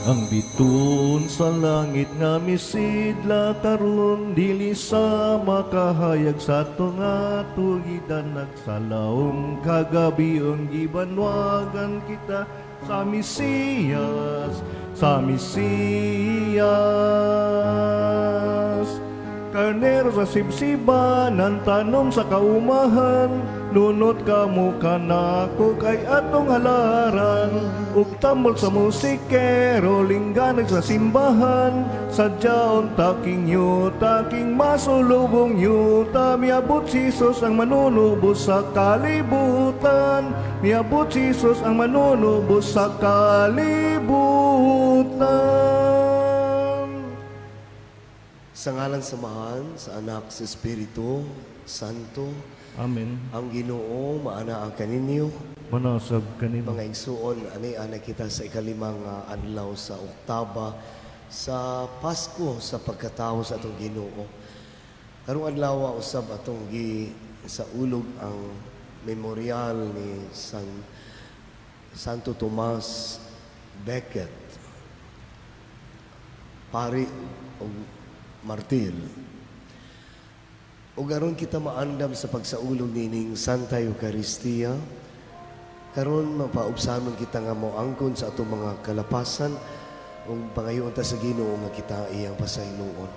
Ang biton sa langit nga misidla karon dili sa makahayag sa ato nga tugidan nagsalaom kagabion gibanwagan kita sa Mesiyas, sa Mesiyas. Karnero sa sibsibanan, tanom sa kaumahan, nunot ka mo kanako kay atong halaran. Ug tambol sa musikero, lingganag sa simbahan, sadyaon taking yuta, king masulubong yuta. Miabot si Jesus ang manunubos sa kalibutan, miabot si Jesus ang manunubos sa kalibutan. Sa ngalan samahan, sa anak, sa Espiritu Santo, Amen. ang Ginoo maana ang kaninyo, Manasab kanimo. mga igsuon, ani-ana kita sa ikalimang adlaw sa Oktaba, sa Pasko, sa pagkatao sa atong Ginoo. Karong adlaw usab atong sa ulog ang memorial ni Santo Tomas Becket, pari o martir. O garon kita maandam sa pagsaulog nining Santa Eucharistia, karon mapaubsanon kita nga mo angkon sa atong mga kalapasan ug pangayoon ta sa Ginoo nga kita iyang pasayloon.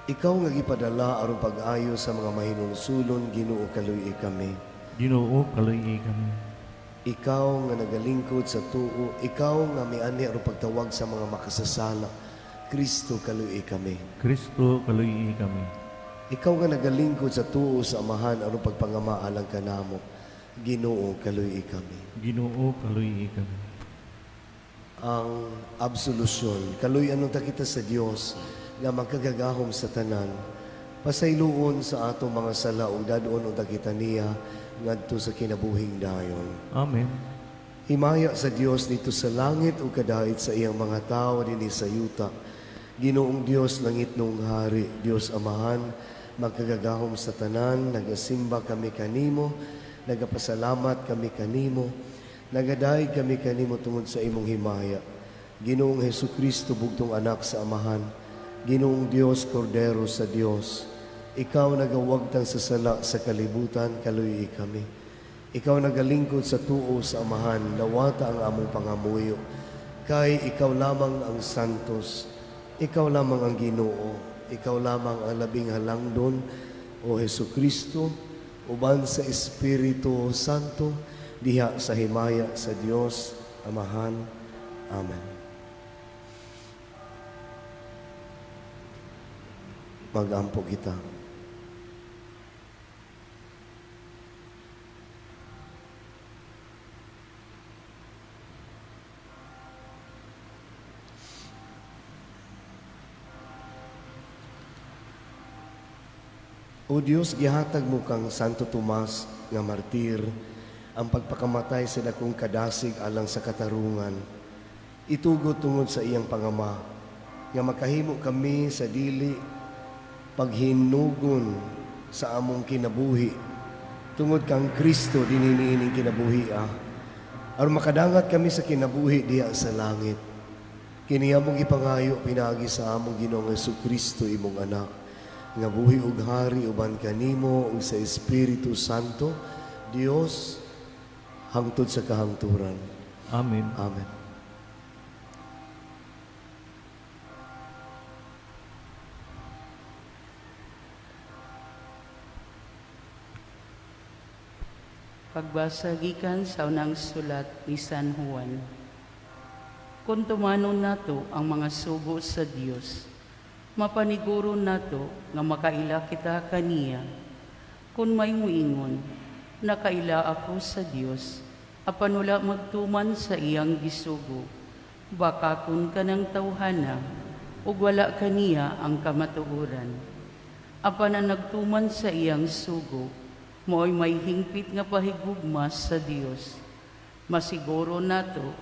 Ikaw nga gipadala aron pag-ayo sa mga mahinungsulon, Ginoo kaluy kami. Ginoo kaluy kami. Ikaw nga nagalingkod sa tuo, ikaw nga miani aron pagtawag sa mga makasasala, Kristo kaluy kami. Kristo kaluy kami. Ikaw nga nagalingkod sa tuo sa Amahan aron pagpangamaalang kanamo, Ginoo kaluy kami. Ginoo kaluy kami. Ang absolusyon, kaluy anong takita sa Dios nga magkagagahom sa tanan, pasayloon sa atong mga sala ug dadon ug takita niya ngadto sa kinabuhing dayon. Amen. Himaya sa Dios dito sa langit o kadait sa iyang mga tao dinhi sa yuta. Ginoong Dios langit nung hari, Dios Amahan, magkagagahom sa tanan, nagasimba kami kanimo, nagapasalamat kami kanimo, nagaday kami kanimo tungod sa imong himaya. Ginoong Hesukristo bugtong anak sa Amahan, Ginoong Dios Kordero sa Dios, ikaw nagawagtan sa sala sa kalibutan, kaluy kami. Ikaw nagalingkod sa tuo sa Amahan, lawata ang among pangamuyo. Kay ikaw lamang ang santos, ikaw lamang ang Ginoo, ikaw lamang ang labing halangdon, o Hesukristo, uban sa Espiritu Santo, diha sa himaya sa Dios Amahan. Amen. Mag-ampo kita. O Diyos, gihatag mo kang Santo Tomas nga martir, ang pagpakamatay sa dakong kadasig alang sa katarungan. Itugot tungod sa iyang pangama, nga makahimo kami sa dili paghinugon sa among kinabuhi, tungod kang Kristo dininiining kinabuhi aron makadangat kami sa kinabuhi diha sa langit. Kini among ipangayo pinagi sa among Ginoong Hesukristo imong anak, nga buhi ug hari uban kanimo ug sa Espiritu Santo, Dios hangtod sa kahangturan. Amen. Amen. Pagbasa gikan sa unang sulat ni San Juan. Kung tumanon nato ang mga sugo sa Dios, mapaniguro nato nga makaila kita kaniya. Kung may muingon, nakaila ako sa Dios, apan wala magtuman sa iyang gisugo, baka kun kanang tawhana, ug wala kaniya ang kamatuoran. Apan ang nagtuman sa iyang sugo, mooy may hingpit nga pahigugma sa Dios. Masiguro nato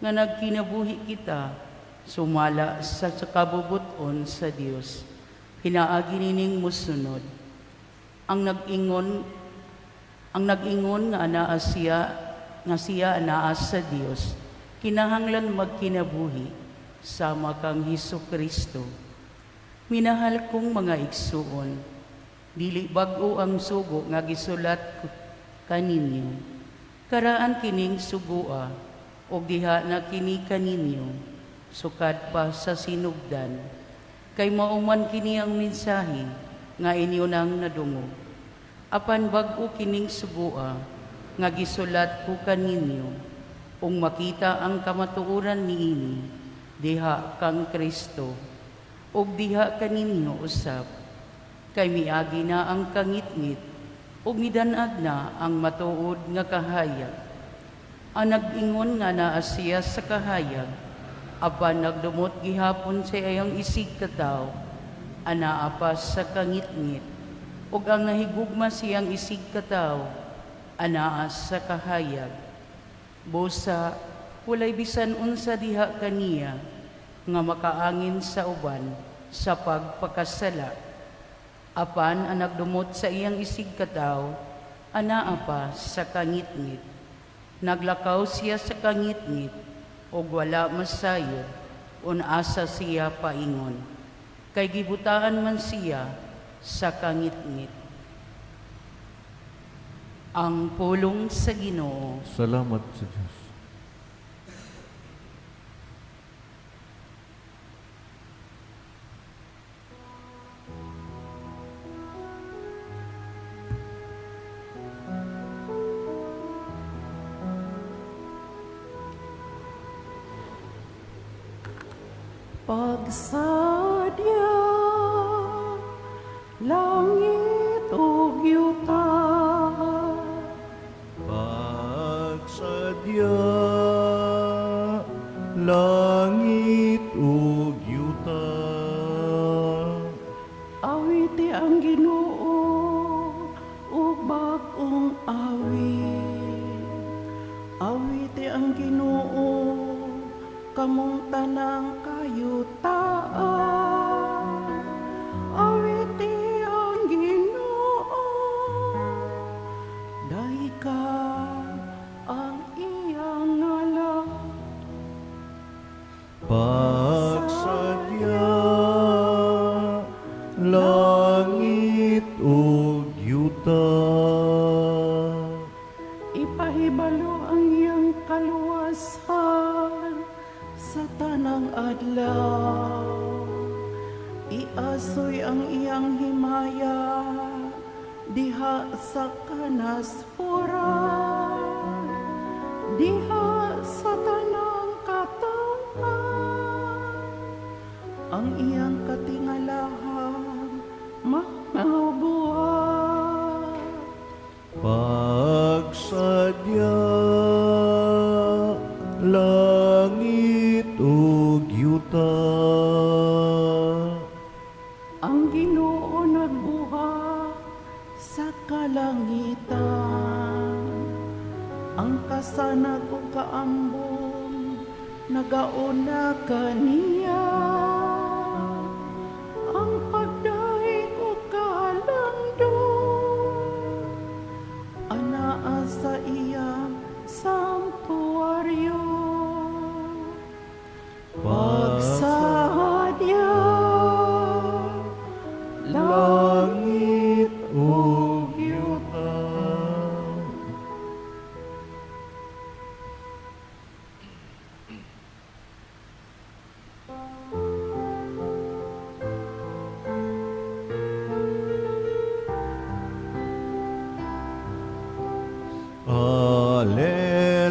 nga nagkinabuhi kita sumala sa kabubuton sa Dios. Hinaagi nining musunod. Ang nag-ingon nga siya anaa sa Dios. kinahanglan magkinabuhi sama kang Hesus Kristo. Minahal kong mga igsuon, dili bag-o ang sugo nga gisulat kaninyo. Karaan kining sugua, o diha na kini kaninyo, sukad pa sa sinugdan. Kay mauman kini ang mensahe, nga inyo nang nadungog. Apan bag-o kining sugua, nga gisulat ko kaninyo, ung makita ang kamatuoran niini, diha kang Kristo, ug diha kaninyo usab, kay miagi na ang kangitngit, ug midanag na ang matuod nga kahayag. Ang nag-ingon nga naa siya sa kahayag, apan nagdumot gihapon sa iyang isig kataw, anaa pa sa kangitngit, ug ang nahigugma siyang isig kataw, anaa sa kahayag. Busa, walay bisan unsa diha kaniya, nga makaangin sa uban sa pagpakasala. Apan ang nagdumot sa iyang isig kataw, anaa pa sa kangitngit. Naglakaw siya sa kangitngit, ug wala masayod, unasa siya paingon. Kay gibutaan man siya sa kangitngit. Ang pulong sa Ginoo. Salamat sa Diyos. Pagsadya, langit ug yuta, Pagsadya, langit ug yuta. awiti ang Ginoo ug bag-ong awit. Awiti ang Ginoo kamong tanang kayutaan. Awiti ang Ginoo, daika ang iyang ngalan. Pagsadya, langit ug yuta. Ipahibalo ang iyang kaluwasan sa tanang adlaw. Iasoy ang iyang himaya diha sa kanaspuran, diha sa tanang katawhan. Ang iyang katingalahan manabuhat. Pagsadya, langit ug yuta. Ang Ginoo nagbuhat sa kalangitan. Ang kasanag ug kaambon nagauna kaniya. Ang pagdaig ug kahalangdon anaa sa iyang santuaryo. Pagsadya, Langit ug yuta.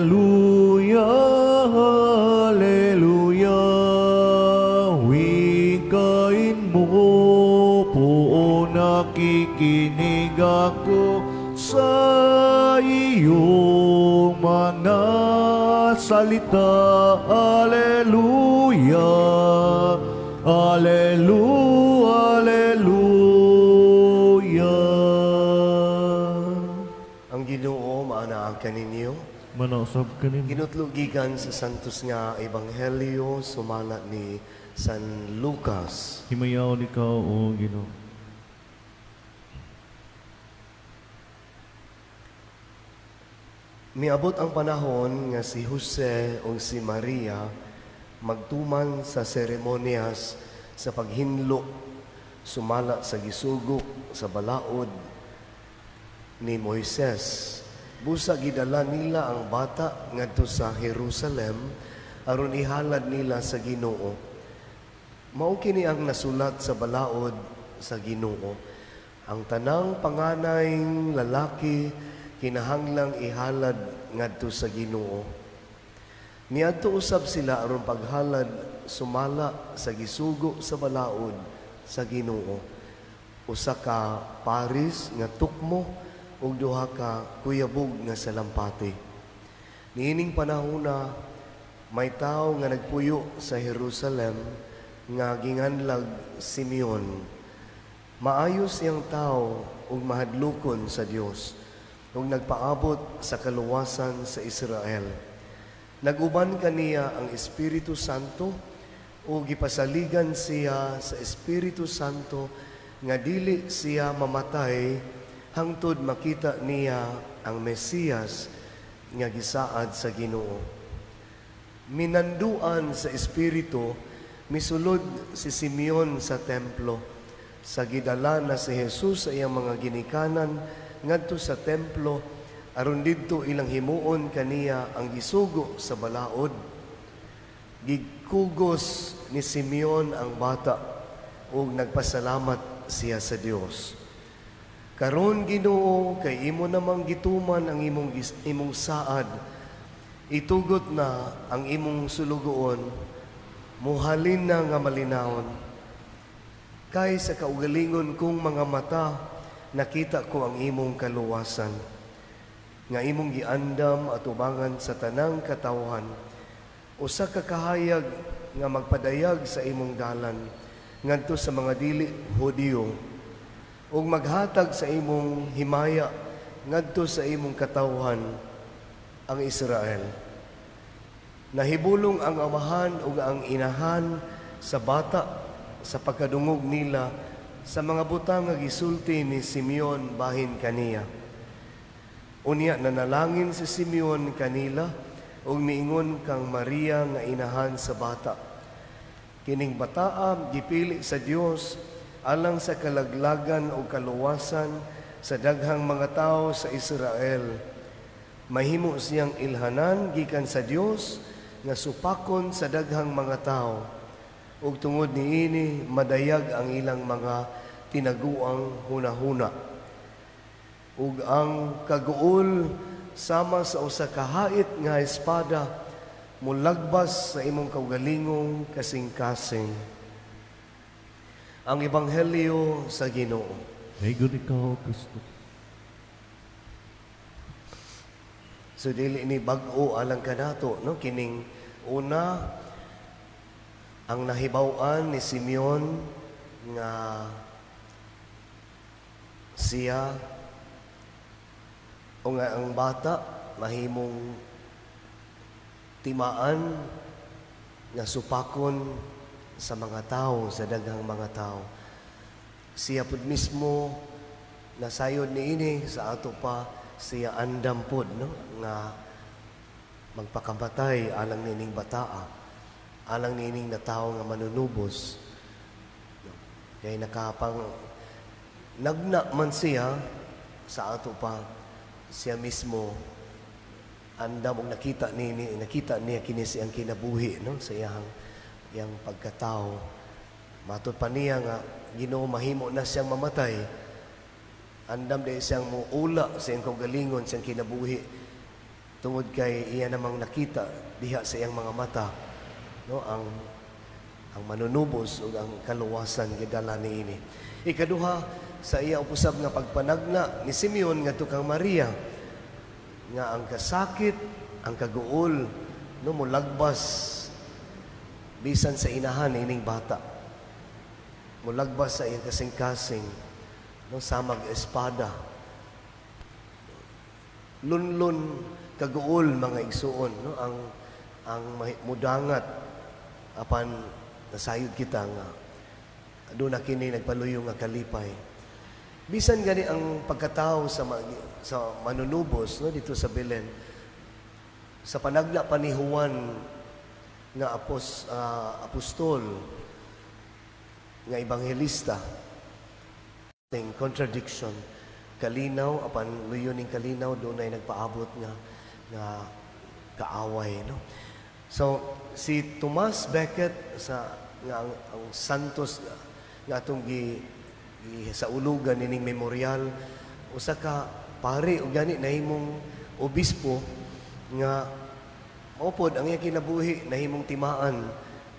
Hallelujah, hallelujah. Wikain mo po, nakikinig ako sa iyong mga salita. Hallelujah, hallelujah, hallelujah. Ang Ginoo maanaa kaninyo. Manasab kanin. Ginutlugikan sa santos nga ebanghelyo sumala ni San Lucas. Himayaw ni ka o Ginoo. Miabot ang panahon nga si Jose o si Maria magtuman sa seremonyas sa paghinlo sumala sa gisugo sa balaod ni Moises. Busa gidala nila ang bata ngadto sa Jerusalem aron ihalad nila sa Ginoo. Mao kini ang nasulat sa balaod sa Ginoo. Ang tanang panganayng lalaki kinahanglang ihalad ngadto sa Ginoo. Niadto usab sila aron paghalad sumala sa gisugo sa balaod sa Ginoo. Usa ka paris nga tukmo ug duha ka kuyabog nga salampati. Niining panahona may tawo nga nagpuyo sa Jerusalem nga ginganlag Simeon. Maayo siyang tawo ug mahadlokon sa Dios ug nagpaabot sa kaluwasan sa Israel. Naguban kaniya ang Espiritu Santo ug gipasaligan siya sa Espiritu Santo nga dili siya mamatay hangtod makita niya ang Mesiyas nga gisaad sa Ginoo. Minanduan sa Espiritu, misulod si Simeon sa templo. Sa gidala na si Jesus sa iyang mga ginikanan ngadto sa templo aron didto ilang himuon kaniya ang gisugo sa balaod. Gigkugos ni Simeon ang bata ug nagpasalamat siya sa Dios. Karon Ginoo kay imo namang gituman ang imong saad. Itugot na ang imong sulugoon. Muhalin na nga malinawon. Kay sa kaugalingon kong mga mata, nakita ko ang imong kaluwasan. Nga imong giandam at ubangan sa tanang katawhan. Usa ka kahayag nga magpadayag sa imong dalan ngadto sa mga dili Hudiyo ug maghatag sa imong himaya ngadto sa imong katawhan ang Israel. Nahibulong ang amahan ug ang inahan sa bata sa pagkadungog nila sa mga butang nga gisulti ni Simeon bahin kaniya. Unya nanalangin si Simeon kanila ug miingon kang Maria nga inahan sa bata. Kining bataa gipili sa Dios alang sa kalaglagan o kaluwasan sa daghang mga tao sa Israel. Mahimo siyang ilhanan gikan sa Dios nga supakon sa daghang mga tao. Ug tungod niini madayag ang ilang mga tinaguang hunahuna. Ug ang kaguol sama sa usa ka hait nga espada mulagbas sa imong kaugalingong kasing-kasing. Ang Ebanghelyo sa Ginoo. Maygon ikaw, Kristo. So dili ni bag-o alang kanato, no? Kining una ang nahibaw-an ni Simeon nga siya o nga ang bata mahimong timaan nga supakon sa mga tao, sa daghang mga tao. Siya pud mismo nasayod niini sa ato pa siya andam pud, no, nga magpakamatay alang nining bataa, alang nining na tao nga manunubos. Kaya nakapang nagna man siya sa ato pa siya mismo andam og nakita niya kini siyang kinabuhi, no, sa iyang pagkatao. Matod pa niya nga Ginoo mahimo na siyang mamatay. Andam dahil siyang muula sa iyang kaugalingon, siyang kinabuhi. Tungod kay iya namang nakita diha sa iyang mga mata, no, ang manunubos ug ang kaluwasan gidala niini. Ikaduha sa iya upusab nga pagpanagna ni Simeon ngadto kang Maria nga ang kasakit, ang kaguol, no, mulagbas bisan sa inahan ining bata. Mulagbas sa iyang kasing-kasing, no, samag espada. Lunlun kaguol mga igsuon, no, ang mudangat apan nasayod kita nga doon na kini nagpaluyo nga kalipay. Bisan gani ang pagkatao sa manunubos, no, dito sa Belen, sa panagla pa ni Juan nga apostol, nga ebanghelista, ting contradiction, kalinaw, apan luyon ning kalinaw, doon ay nagpaabot nga kaaway, no? So, si Tomas Becket, ang santos nga atong sa ulugan nining memorial, usa ka pare o gani nahimong obispo nga maupod ang iyang kinabuhi nahimong timaan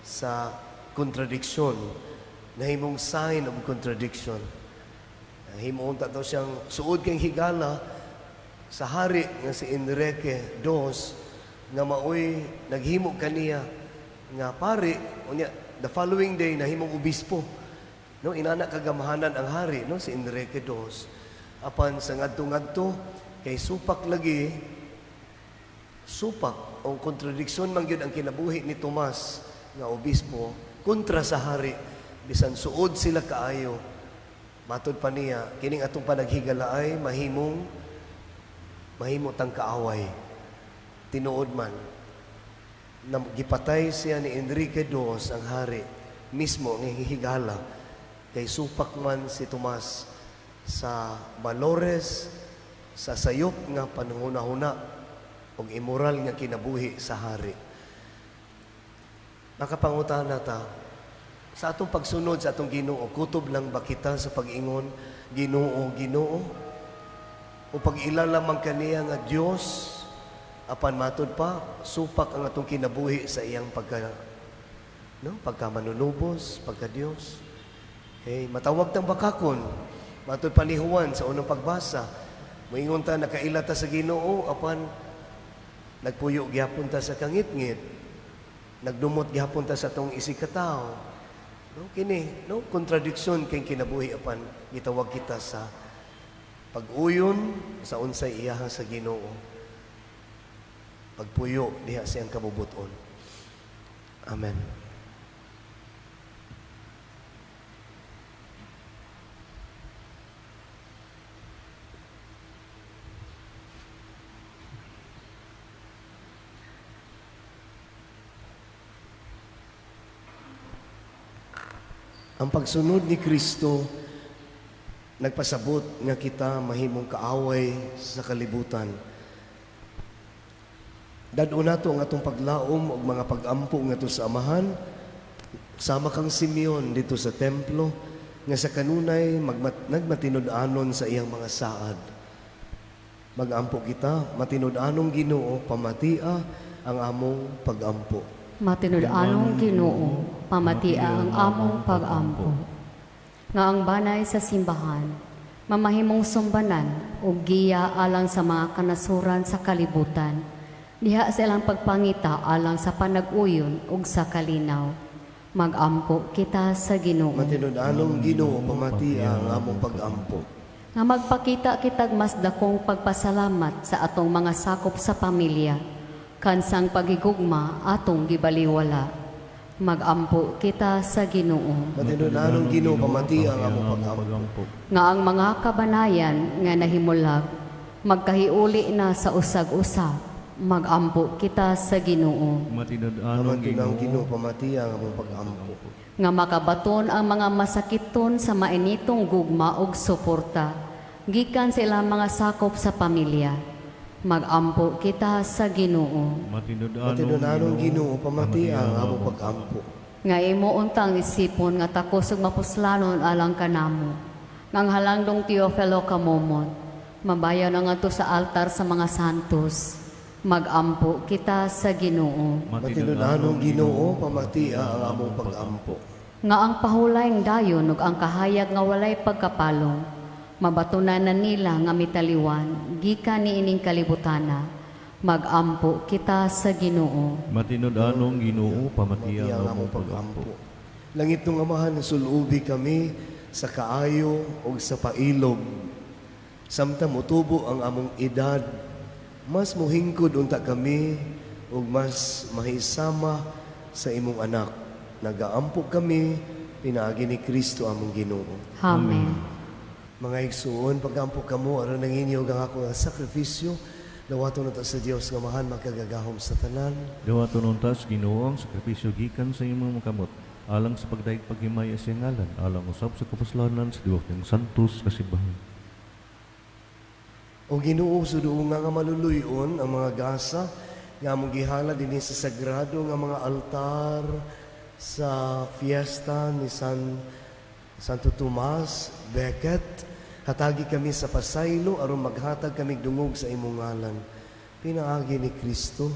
sa contradiction, nahimong sign of contradiction. Himuon ta daw siyang suod kang higala sa hari nga si Enrique II nga maoy naghimo kaniya nga pare unya the following day nahimong obispo, no? Inana kagamahanan ang hari, no, si Enrique II. Apan sa ngadto-ngadto kay supak o kontradiksyon man gyud ang kinabuhi ni Tomas nga obispo kontra sa hari, bisan suod sila kaayo. Matod pa niya, kining atong panaghigalaay mahimo tang kaaway. Tinuod man na gipatay siya ni Enrique II ang hari mismo nga higala kay supak man si Tomas sa valores, sa sayop nga panghuna-huna og immoral nga kinabuhi sa hari. Nakapangutana ta, sa atong pagsunod sa atong Ginoo, kutob lang ba kita sa pag-ingon, Ginoo, Ginoo? O pag-ilala man kaniya nga Dios, apan matod pa, supak ang atong kinabuhi sa iyang pagka manunubos, pagka Dios. Okay, matawag tang bakakon, matod pa ni Juan sa unang pagbasa, moingon ta nakaila ta sa Ginoo, apan nagpuyo gyapon ta sa kangit-ngit, nagdumot gyapon ta sa tong isikataw. No, kini, no, contradiction kay kinabuhi apan gitawag kita sa pag-uyon sa unsay iyaha sa Ginoo. Pagpuyo diha siyang kabubuton. Amen. Ang pagsunod ni Kristo nagpasabot nga kita mahimong kaaway sa kalibutan. Dad-o nato ang atong paglaom og mga pag-ampo ngadto sa Amahan, sama kang Simeon dito sa templo nga sa kanunay nagmatinud-anon sa iyang mga saad. Mag-ampo kita, matinud-anong Ginoo, pamatia ang among pag-ampo. Matinud-anong Ginoo, pamatia ang among pag-ampo. Nga ang banay sa simbahan, mamahimong sumbanan o giya alang sa mga kanasuran sa kalibutan, diha sa ilang pagpangita alang sa panag-uyon ug sa kalinaw. Mag-ampo kita sa Ginoo. Matinud-anong Ginoo, pamatia ang among pag-ampo. Nga magpakita kitag mas dakong pagpasalamat sa atong mga sakop sa pamilya, kansang pagigugma atong gibaliwala. Mag-ampo kita sa Ginoo. Matinud-anong Ginoo, pamatia ang among pag-ampo. Nga ang mga kabanayan nga nahimulag, magkahiuli na sa usag-usab. Mag-ampo kita sa Ginoo. Matinud-anong Ginoo, pamatia ang among pag-ampo. Nga makabaton ang mga masakiton sa mainitong gugma ug suporta, gikan sa ilang mga sakop sa pamilya. Mag-ampo kita sa Ginoo. Matinud-anong Ginoo, pamatia ang among pag-ampo. Nga imo untang isipon nga takos ug mapuslanon alang kanamo. Ngang halangdong Teofilo kamomot, mabayaw na nga to sa altar sa mga santos. Mag-ampo kita sa Ginoo. Matinud-anong Ginoo, pamatia ang among pag-ampo. Nga ang pahulayng dayon ug ang kahayag nga walay pagkapalong, mabatunan na nila nga mitaliwan, gikan ni ining kalibutana. Mag-ampo kita sa Ginoo. Matinud-anong Ginoo, pamatia Pamatia ang among pag-ampo. Langit ng Amahan, sulubi kami sa kaayo o sa pailog. Samtang mutubo ang among edad, mas muhingkod unta kami ug mas mahisama sa imong anak. Nagaampo kami, pinaagi ni Kristo among Ginoo. Amen. Mga igsuon, pag-ampo kamo, aron nanginyo ang ako nga sakripisyo, Dawaton ta sa Dios nga mahan makagagahom sa tanan. Dawaton untas Ginoo ang sakripisyo gikan sa imong makamot, alang sa pagdaig paghimaya sa ngalan, alang usab sa kapuslanan sa Dios ng santos kasimbahan. O Ginoo suduo nga maluluyon ang mga gasa nga among gihala dinhi sa sagrado nga mga altar sa fiesta ni Santo Tomas Becket. Hatagi kami sa pasaylo aron maghatag kami dungog sa imong ngalan. Pinaagi ni Kristo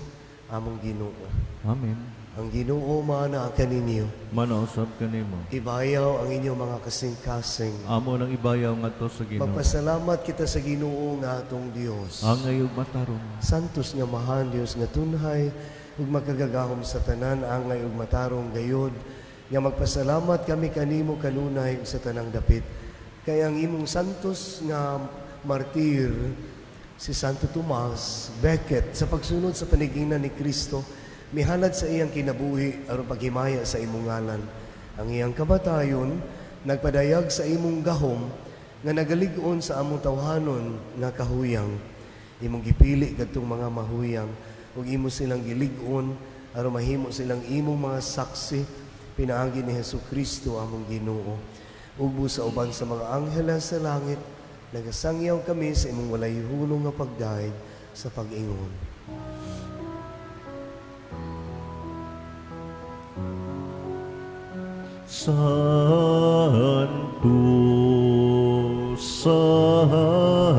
among Ginoo. Amen. Ang Ginoo mana kaninyo. Manausab kanimo. Ibayaw ang inyong mga kasing-kasing. Amo nang ibayaw ngadto sa Ginoo. Magpasalamat kita sa Ginoo nga atong Dios. Angay ug matarong. Santos nga mahan Dios nga tunhay ug makagagahom sa tanan angay ug matarong gayod nga magpasalamat kami kanimo kanunay ug sa tanang dapit. Kaya ang imong santos nga martir si Santo Tomas Becket sa pagsunod sa paniginan ni Kristo mihalad sa iyang kinabuhi aron paghimaya sa imong ngalan. Ang iyang kamatayon nagpadayag sa imong gahom nga nagalig-on sa among tawhanon nga kahuyang. Imong gipili kadtong mga mahuyang ug imo silang gilig-on aron mahimo silang imong mga saksi pinaagi ni Hesukristo among Ginoo. Ug sa uban sa mga anghela sa langit nagasangyaw kami sa imong walay hulong nga pagdaig sa pag-ingon. Santos,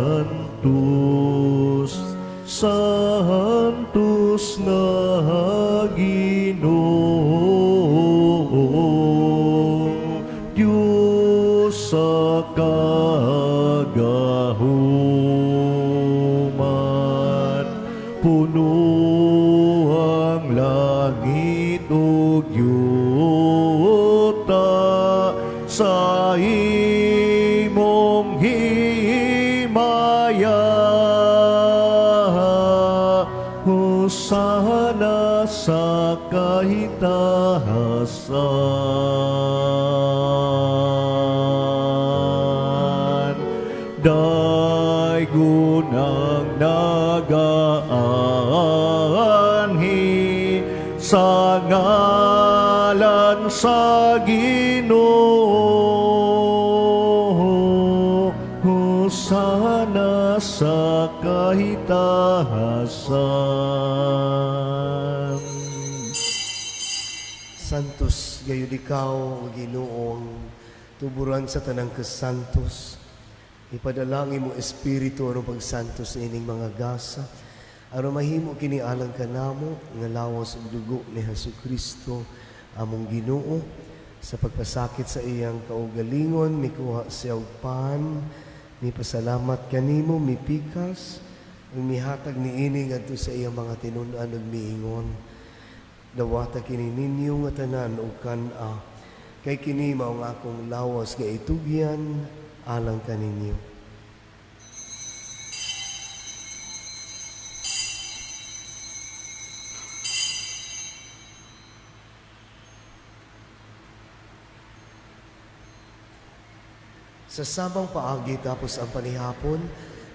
Santos, Santos na Ginoo, Diyos sa kagahuman, puno ang langit o yuta sa imong himaya. Hosana sa kahitahasan, daygon ang nagaanhi sa ngalan sa Ginoo. Hosana sa kahitahasan. Santos gayud ikaw o Ginoong tuburan sa tanang kasantos. Ipadalangin mo espiritu aron pagsantos sa ining mga gasa aron mahimo kini alang kanamo nga lawas ug dugo ni Hesukristo among Ginoo. Sa pagpasakit sa iyang kaugalingon mikuha siya og pan, mipasalamat kanimo, mipikas ug mihatag niini ngadto sa iyang mga tinun-an ug miingon. Dawata kini ninyo nga tanan ug kan-a kay kini mao nga akong lawas nga itugyan alang kaninyo. Sa samang paagi tapos ang panihapon,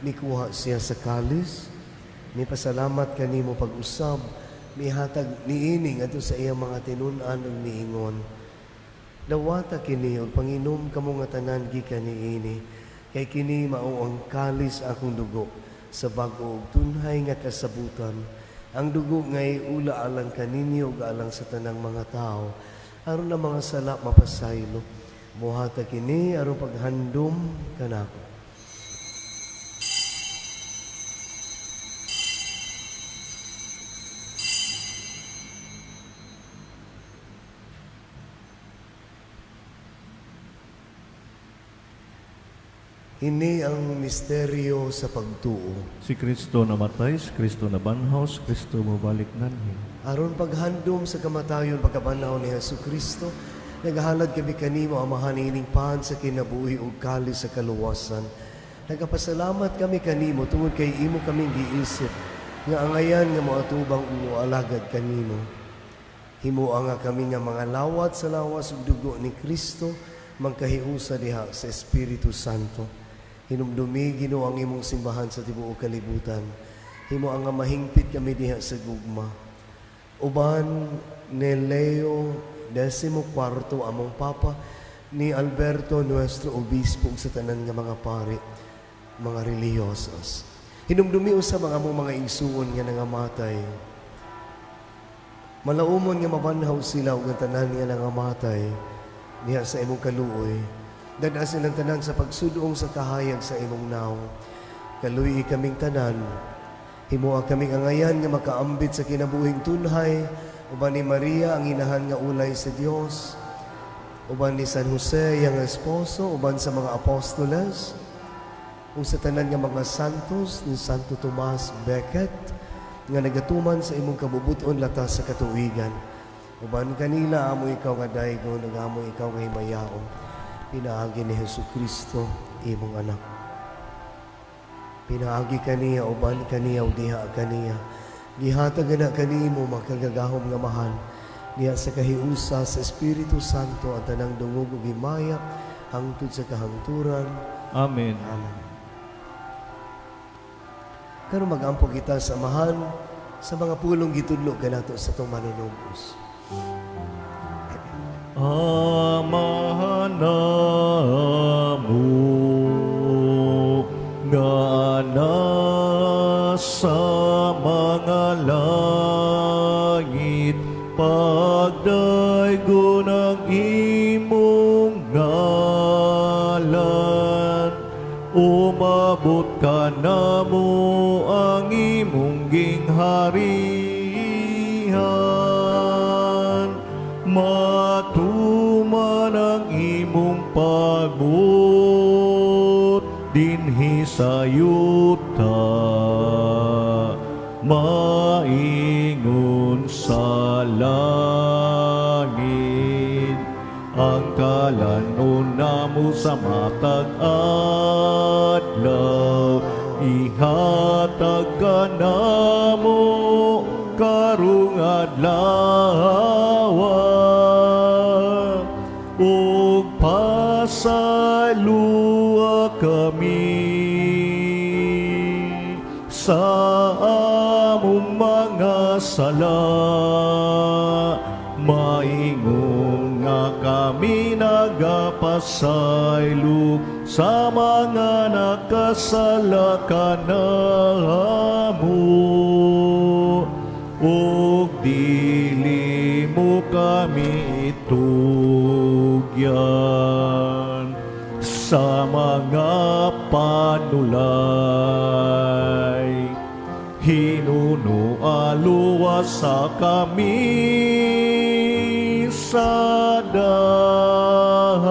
mikuha siya sa kalis, mipasalamat kanimo pag-usab, mihatag niining ato sa iyang mga tinun-an ug miingon. Dawata kini og panginom kamo nga tanan gikan niini, kay kini mao ang kalis akong dugo sa bag-o ug tunhay nga kasabutan. Ang dugo ngay ula alang kaninyo ug alang sa tanang mga tao, aron na mga sala mapasaylo. Buhata kini aron paghandom kanako. Ini ang misteryo sa pagtuo. Si Kristo namatay, si Kristo nabanhaw, si Kristo mabalik nanhin. Aron paghandom sa kamatayon pagkabanaw ni Hesukristo, nagahalad kami kanimo amahan ining pan sa kinabuhi ug kalis sa kaluwasan. Nagapasalamat kami kanimo tungod kay imo kaming giisip nga angayan nga moatubang alagad kanimo. Himua nga kami nga mga lawat sa lawas ug dugo ni Kristo magkahiusa diha sa Espiritu Santo. Hinumdumi Ginoo ang imong simbahan sa tibuok kalibutan. Himo ang nga mahingpit kami diha sa gugma. Uban ni Leo 14 among Papa, ni Alberto nuestro obispo ug sa tanan nga mga pari, mga reliyosos. Hinumdumi sa mga among mga igsuon nga nangamatay. Malaumon nga mabanhaw sila ug ang tanan nga nangamatay diha sa imong kaluoy. Dada silang tanan sa pagsudong sa kahayag sa imong naw. Kaluoy kaming tanan. Himuha kaming angayan nga makaambit sa kinabuhing tunhay, uban ni Maria ang inahan nga ulay sa Dios, uban ni San Jose yang esposo, uban sa mga apostoles, ug sa tanan nga mga santos ni Santo Tomas Becket nga nagatuman sa imong kabubuton latas sa katuigan. Uban kanila amo ikaw nga daygo, nagamo ikaw nga himayaon. Pinaagi ni Jesucristo imong anak. Pinaagi kaniya, uban kaniya, o diha kaniya. Gihatag na kanimo makagagahom nga mahal. Diha sa kahiusa sa Espiritu Santo ang tanang dungog ug himaya hangtod sa kahangturan. Amen. Amen. Karon mag-ampo kita sa amahan sa mga pulong gitudlo kanato sa itong manunubos. Amahan namo nga nasa mga langit, pagdaygo ng imong ngalan, umabot ka namo ang imong gingharihan, matuman ang imong pagbuot dinhi sa yuta, maingon sa langit, ang kalanon namo sa matag adlaw, ihatag ka namo karong adlaw, ug pasalua kami sa among mga sala, maingon nga kami nagapasaylo sa mga nakasala kanamo, ug dili mo kami itugyan sa mga panulay. Hinuno aluwas sa kami sa dautan.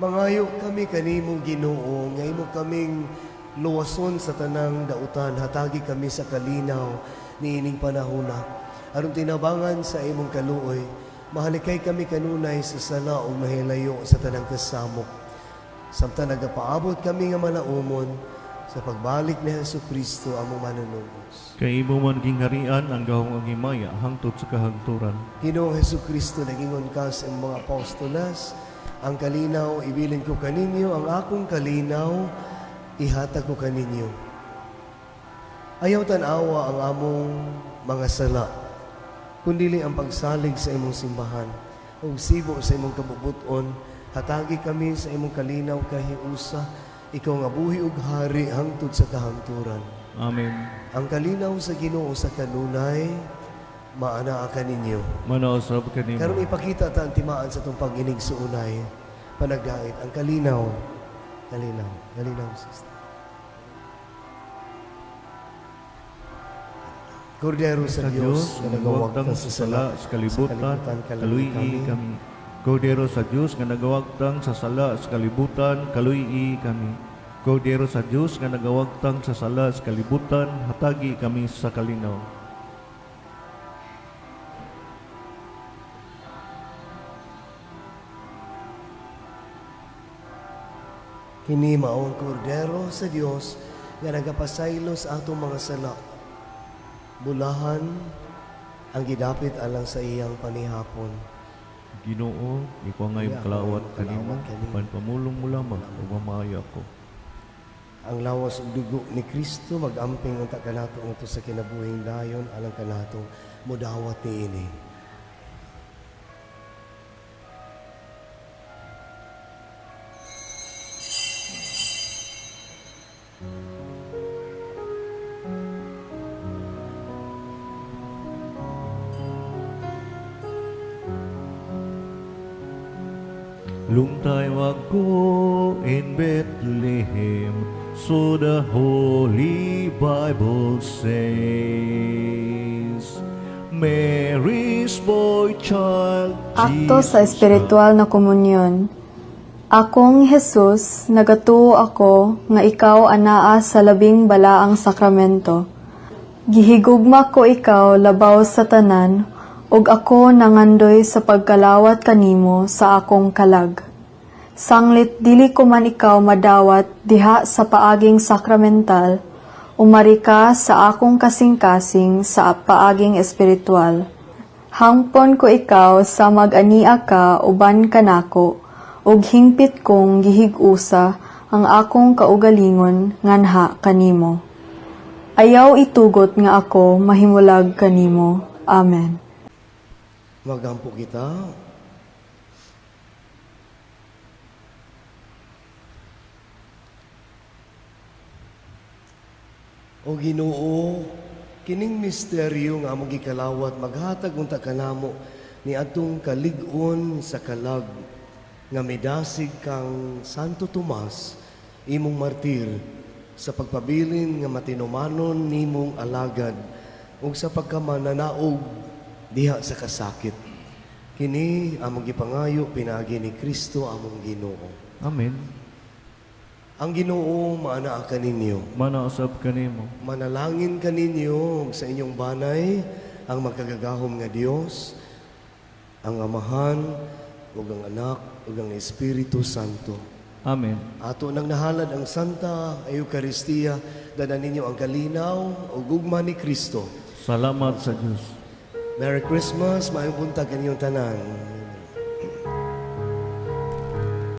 Mangayo kami kanimong Ginoo, nga imo kaming luwason sa tanang dautan, hatagi kami sa kalinaw niining panahona. Aron tinabangan sa imong kaluoy, mahalikay kami kanunay sa sala o mahilayo sa tanang kasamok. Samtang nagapaabot kami nga malaumon sa pagbalik ni Jesucristo among manunubos. Kay imo man gingharian ang gahong ang himaya hangtod sa kahangturan. Ginoong Jesucristo, nagingon ka sa imong mga apostolas, ang kalinaw ibilin ko kaninyo, ang akong kalinaw ihatag ko kaninyo. Ayaw tanawa ang among mga sala, kundili ang pagsalig sa imong simbahan, o sibo sa imong kabubuton, hatagi kami sa imong kalinaw kahiusa, ikaw nga buhi ug hari hangtod sa kahangturan. Amen. Ang kalinaw sa Ginoo sa kanunay, maanaa ka ninyo. Manaosab kanimo. Karon ipakita ta ang timaan sa itong pag-inig sa unay, panagdait, ang kalinaw. Kalinaw, kalinaw, sister. Kordero sa Diyos, na nagawagtang sa sala sa kalibutan, kaluyi kami. Kordero sa Diyos nga nagawagtang sa sala sa kalibutan, kaluyi kami. Kordero sa Diyos nga nagawagtang sa sala sa kalibutan, hatagi kami sa kalinaw. Kini maong kordero sa Diyos nga nagapasaylo sa atong mga sala. Bulahan ang gidapit alang sa iyang panihapon. Ginoo, ikaw ngayon kalawat kanimo, Kalawat kanimo. pan pamulong mo lamang ug mamaayo ako. ang lawas ug dugo ni Kristo magamping unta kanato ngadto sa kinabuhing dayon alang kanato modawat niini. Lungtay wako in Bethlehem, so the Holy Bible says. Mary's boy child, Akto sa espiritual na komunyon. Akong Jesus, nagatuo ako nga ikaw anaa sa labing balaang sakramento. Gihigugma ko ikaw labaw sa tanan, ug ako nangandoy sa pagkalawat kanimo sa akong kalag. Sanglit dili ko man ikaw madawat diha sa paaging sakramental, umari ka sa akong kasing-kasing sa paaging espiritual. Hangpon ko ikaw sa mag-ania ka uban kanako, ug hingpit kong gihig-usa ang akong kaugalingon nganha kanimo. Ayaw itugot nga ako mahimulag kanimo. Amen. Magampo kita. O Ginoo, kining misteryo nga among gikalawat maghatag unta kanamo ni atong kalig-on sa kalag nga midasig kang Santo Tomas, imong martir, sa pagpabilin nga matinumanon nimong alagad ug sa pagkamananaog diha sa kasakit. Kini among gipangayo pinagi ni Kristo among Ginoo. Amen. Ang Ginoo maanaa kaninyo. Manaasab kanimo. Manalangin kaninyo sa inyong banay ang magkagagahom nga Dios, ang Amahan, ug ang Anak, ug ang Espiritu Santo. Amen. Ato nang nahalad ang Santa Eucharistia, dadan ninyo ang kalinaw ug gugma ni Kristo. Salamat sa Diyos. Merry Christmas, maayong buntag kaninyong tanan.